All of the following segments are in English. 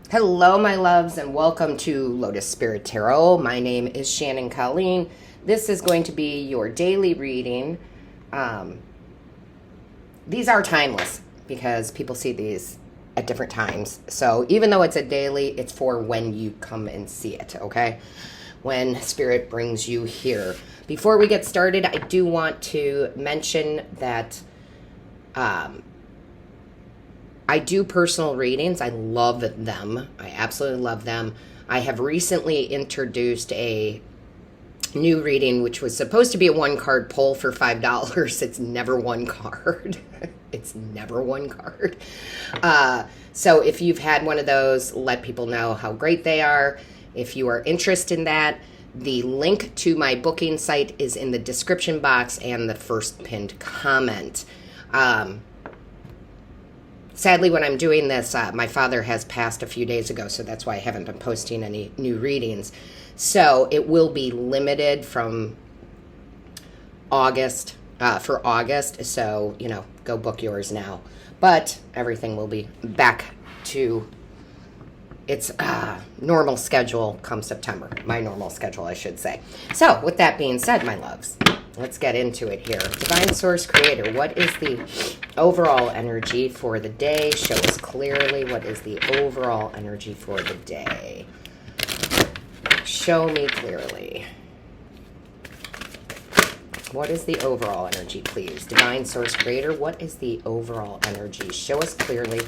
Hello, my loves, and welcome to Lotus Spirit Tarot. My name is Shannon Colleen. This is going to be your daily reading. These are timeless because people see these at different times. So even though it's a daily, it's for when you come and see it, okay? When Spirit brings you here. Before we get started, I do want to mention that I do personal readings. I love them. I absolutely love them. I have recently introduced a new reading, which was supposed to be a one-card pull for $5. It's never one card. It's never one card. So if you've had one of those, let people know how great they are. If you are interested in that, the link to my booking site is in the description box and the first pinned comment. Sadly, when I'm doing this, my father has passed a few days ago, so that's why I haven't been posting any new readings. So it will be limited from August, for August. So, go book yours now. But everything will be back to its normal schedule come September. My normal schedule, I should say. So, with that being said, my loves, let's get into it here. Divine Source Creator, what is the overall energy for the day? Show us clearly what is the overall energy for the day. Show me clearly. What is the overall energy, please? Divine Source Creator, what is the overall energy? Show us clearly.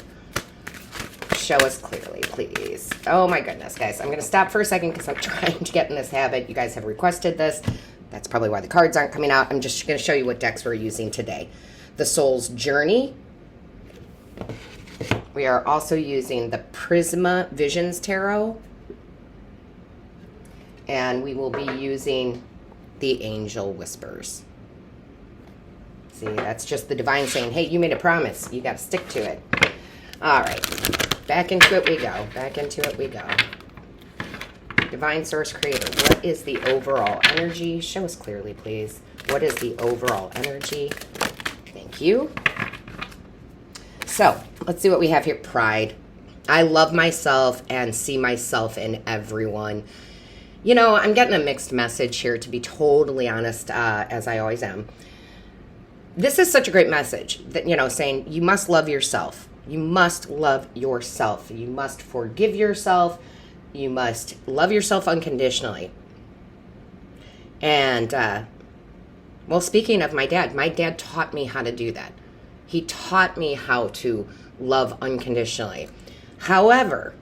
Show us clearly, please. Oh my goodness, guys. I'm going to stop for a second because I'm trying to get in this habit. You guys have requested this. That's probably why the cards aren't coming out. I'm just going to show you what decks we're using today. The Soul's Journey. We are also using the Prisma Visions Tarot. And we will be using the Angel Whispers. See, that's just the divine saying, hey, you made a promise. You got to stick to it. All right. Back into it we go. Back into it we go. Divine Source Creator, what is the overall energy? Show us clearly, please. What is the overall energy? Thank you. So, let's see what we have here. Pride. I love myself and see myself in everyone. I'm getting a mixed message here, to be totally honest, as I always am. This is such a great message that, saying you must love yourself. You must love yourself. You must forgive yourself. You must love yourself unconditionally. And, speaking of my dad taught me how to do that. He taught me how to love unconditionally. However,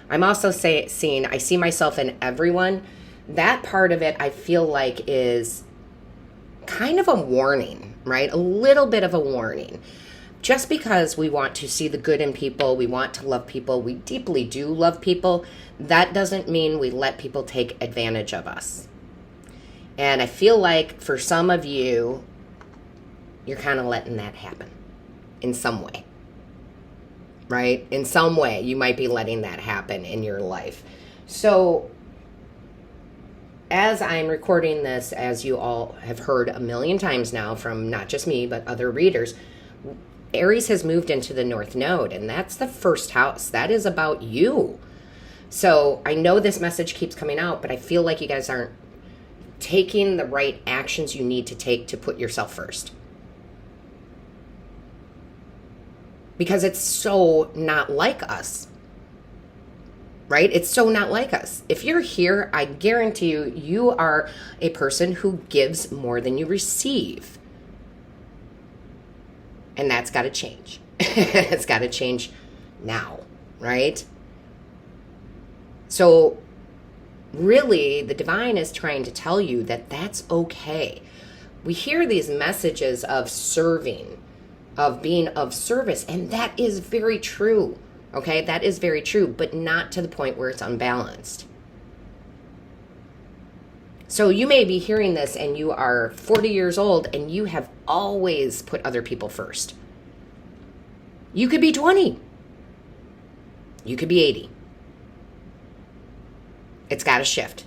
I'm also I see myself in everyone. That part of it, I feel like, is kind of a warning, right? A little bit of a warning. Just because we want to see the good in people, we want to love people, we deeply do love people, that doesn't mean we let people take advantage of us. And I feel like for some of you, you're kind of letting that happen in some way. Right? In some way, you might be letting that happen in your life. So, as I'm recording this, as you all have heard a million times now from not just me, but other readers, Aries has moved into the North Node, and that's the first house. That is about you. So, I know this message keeps coming out, but I feel like you guys aren't taking the right actions you need to take to put yourself first. Because it's so not like us, right? It's so not like us. If you're here, I guarantee you, you are a person who gives more than you receive. And that's got to change. It's got to change now, right? So really, the divine is trying to tell you that that's okay. We hear these messages of serving, of being of service, and that is very true, okay? That is very true, but not to the point where it's unbalanced. So you may be hearing this and you are 40 years old and you have always put other people first. You could be 20. You could be 80. It's got to shift,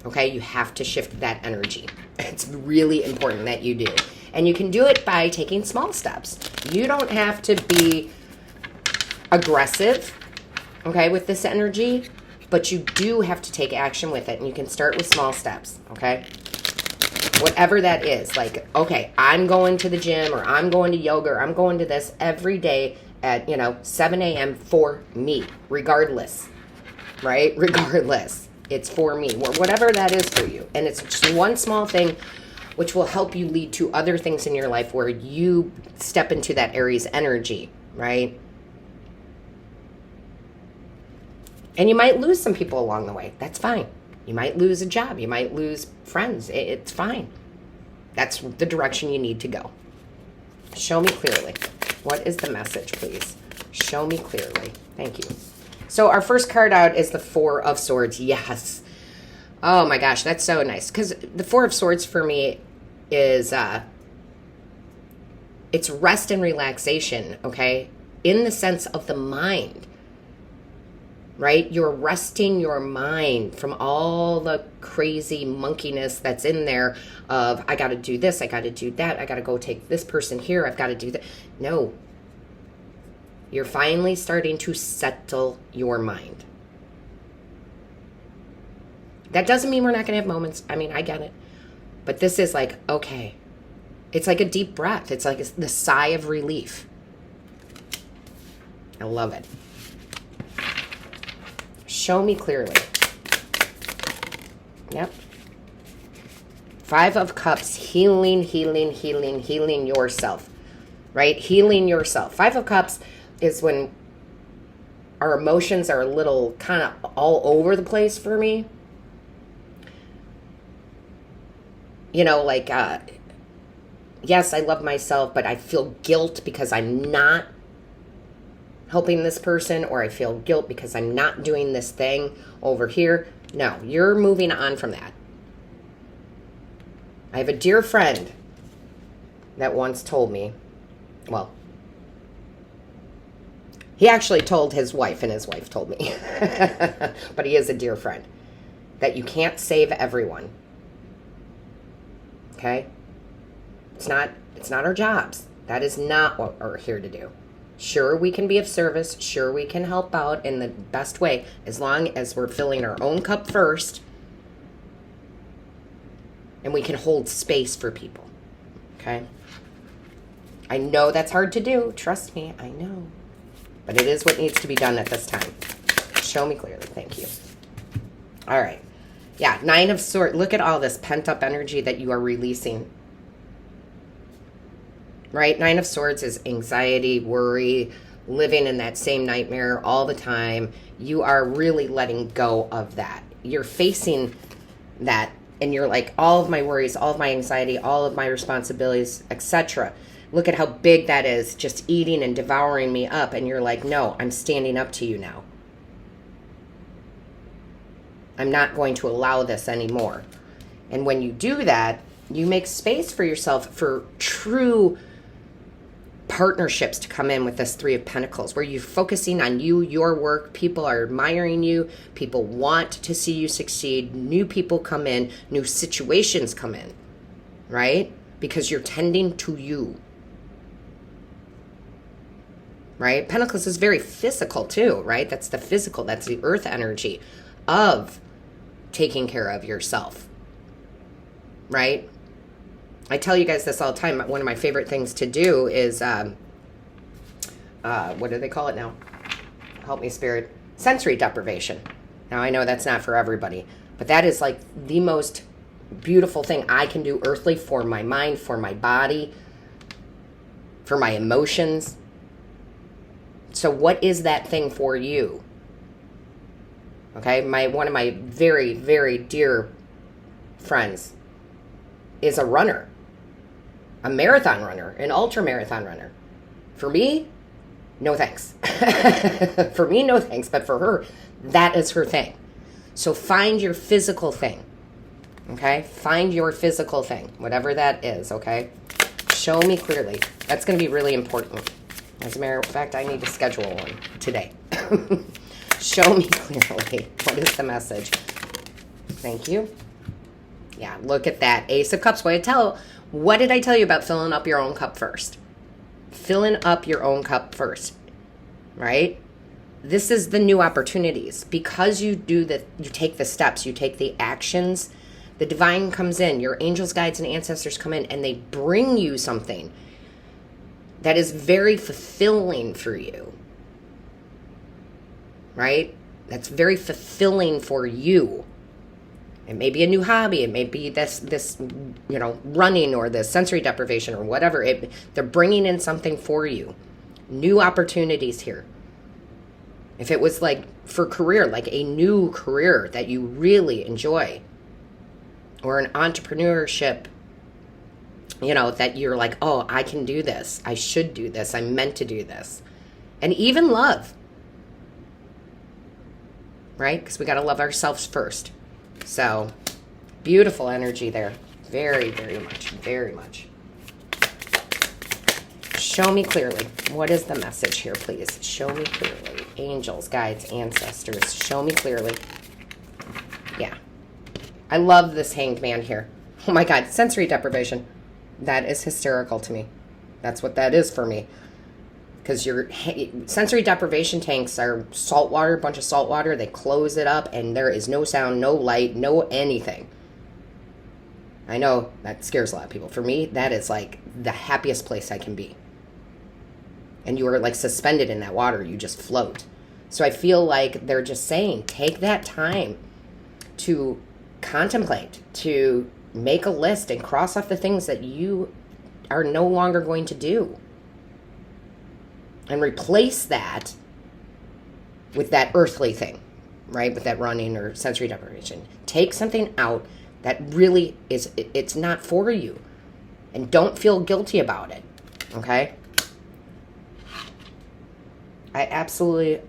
okay? You have to shift that energy. It's really important that you do. And you can do it by taking small steps. You don't have to be aggressive okay, with this energy, but you do have to take action with it, and you can start with small steps, okay? Whatever that is, like, okay, I'm going to the gym, or I'm going to yoga, or I'm going to this every day at, 7 a.m. for me, regardless, right? Regardless, it's for me, or whatever that is for you. And it's just one small thing which will help you lead to other things in your life where you step into that Aries energy, right? And you might lose some people along the way. That's fine. You might lose a job. You might lose friends. It's fine. That's the direction you need to go. Show me clearly. What is the message, please? Show me clearly. Thank you. So our first card out is the Four of Swords. Yes. Oh my gosh, that's so nice. Because the Four of Swords for me is, it's rest and relaxation, okay? In the sense of the mind, right? You're resting your mind from all the crazy monkeyness that's in there of, I got to do this, I got to do that, I got to go take this person here, I've got to do that. No. You're finally starting to settle your mind. That doesn't mean we're not going to have moments. I mean, I get it. But this is like, okay. It's like a deep breath. It's like the sigh of relief. I love it. Show me clearly. Yep. Five of Cups, healing, healing, healing, healing yourself. Right? Healing yourself. Five of Cups is when our emotions are a little kind of all over the place for me. Like, yes, I love myself, but I feel guilt because I'm not helping this person, or I feel guilt because I'm not doing this thing over here. No, you're moving on from that. I have a dear friend that once told me, well, he actually told his wife, and his wife told me, but he is a dear friend, that you can't save everyone. Okay? It's not our jobs. That is not what we're here to do. Sure, we can be of service. Sure, we can help out in the best way, as long as we're filling our own cup first, and we can hold space for people. Okay? I know that's hard to do. Trust me, I know. But it is what needs to be done at this time. Show me clearly. Thank you. All right. Yeah, Nine of Swords. Look at all this pent-up energy that you are releasing. Right? Nine of Swords is anxiety, worry, living in that same nightmare all the time. You are really letting go of that. You're facing that, and you're like, all of my worries, all of my anxiety, all of my responsibilities, etc. Look at how big that is, just eating and devouring me up. And you're like, no, I'm standing up to you now. I'm not going to allow this anymore. And when you do that, you make space for yourself for true partnerships to come in with this Three of Pentacles, where you're focusing on you, your work. People are admiring you. People want to see you succeed. New people come in. New situations come in, right? Because you're tending to you, right? Pentacles is very physical too, right? That's the physical. That's the earth energy of taking care of yourself, right? I tell you guys this all the time. One of my favorite things to do is, what do they call it now? Help me, Spirit. Sensory deprivation. Now, I know that's not for everybody, but that is like the most beautiful thing I can do earthly for my mind, for my body, for my emotions. So what is that thing for you? Okay, one of my very, very dear friends is a runner, a marathon runner, an ultra marathon runner. For me, no thanks. For me, no thanks. But for her, that is her thing. So find your physical thing. Okay, find your physical thing, whatever that is. Okay, show me clearly. That's going to be really important. As a matter of fact, I need to schedule one today. Show me clearly. What is the message? Thank you. Yeah, look at that. Ace of Cups. What did I tell you about filling up your own cup first? Filling up your own cup first, right? this is the new opportunities. Because you take the steps, you take the actions, the divine comes in, your angels, guides, and ancestors come in, and they bring you something that is very fulfilling for you. Right? That's very fulfilling for you. It may be a new hobby. It may be this running or this sensory deprivation or whatever. They're bringing in something for you. New opportunities here. If it was like for career, like a new career that you really enjoy, or an entrepreneurship, that you're like, oh, I can do this. I should do this. I'm meant to do this. And even love. Right? Because we got to love ourselves first. So, beautiful energy there. Very, very much. Very much. Show me clearly. What is the message here, please? Show me clearly. Angels, guides, ancestors. Show me clearly. Yeah. I love this hanged man here. Oh my God. Sensory deprivation. That is hysterical to me. That's what that is for me. Because your sensory deprivation tanks are salt water, a bunch of salt water. They close it up and there is no sound, no light, no anything. I know that scares a lot of people. For me, that is like the happiest place I can be. And you are like suspended in that water. You just float. So I feel like they're just saying, take that time to contemplate, to make a list and cross off the things that you are no longer going to do. And replace that with that earthly thing, right? With that running or sensory deprivation. Take something out that really it's not for you. And don't feel guilty about it, okay? I absolutely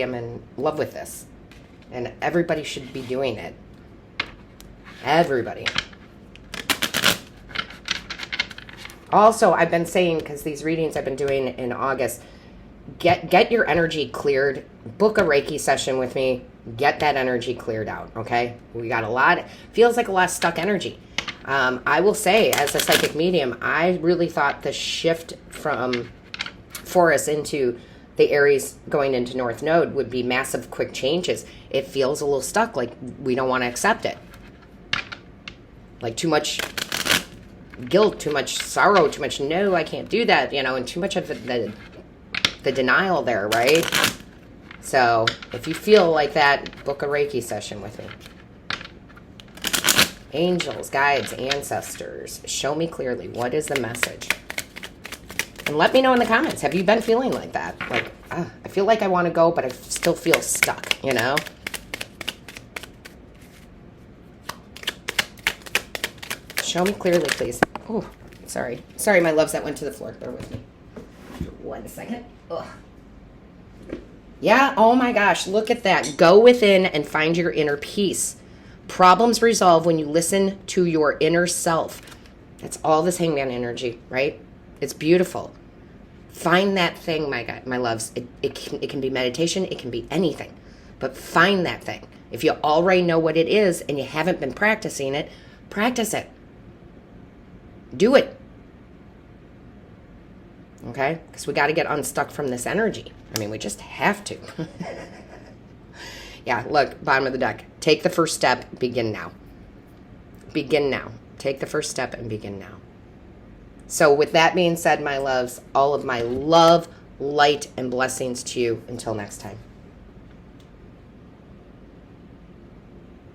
am in love with this. And everybody should be doing it. Everybody. Also, I've been saying, because these readings I've been doing in August, get your energy cleared. Book a Reiki session with me. Get that energy cleared out, okay? We got feels like a lot of stuck energy. I will say, as a psychic medium, I really thought the shift for us into the Aries going into North Node would be massive, quick changes. It feels a little stuck, like we don't want to accept it. Like too much guilt, too much sorrow, too much no, I can't do that, and too much of the denial there, right? So if you feel like that, book a Reiki session with me. Angels, guides, ancestors, show me clearly. What is the message? And let me know in the comments. Have you been feeling like that? Like, I feel like I want to go, but I still feel stuck, Show me clearly, please. Oh, sorry. Sorry, my loves, that went to the floor. Bear with me. 1 second. Ugh. Yeah, oh my gosh, look at that. Go within and find your inner peace. Problems resolve when you listen to your inner self. That's all this hangman energy, right? It's beautiful. Find that thing, my loves. It can be meditation. It can be anything. But find that thing. If you already know what it is and you haven't been practicing it, practice it. Do it. Okay? Because we got to get unstuck from this energy. I mean, we just have to. Yeah, look, bottom of the deck. Take the first step. Begin now. Begin now. Take the first step and begin now. So with that being said, my loves, all of my love, light, and blessings to you. Until next time.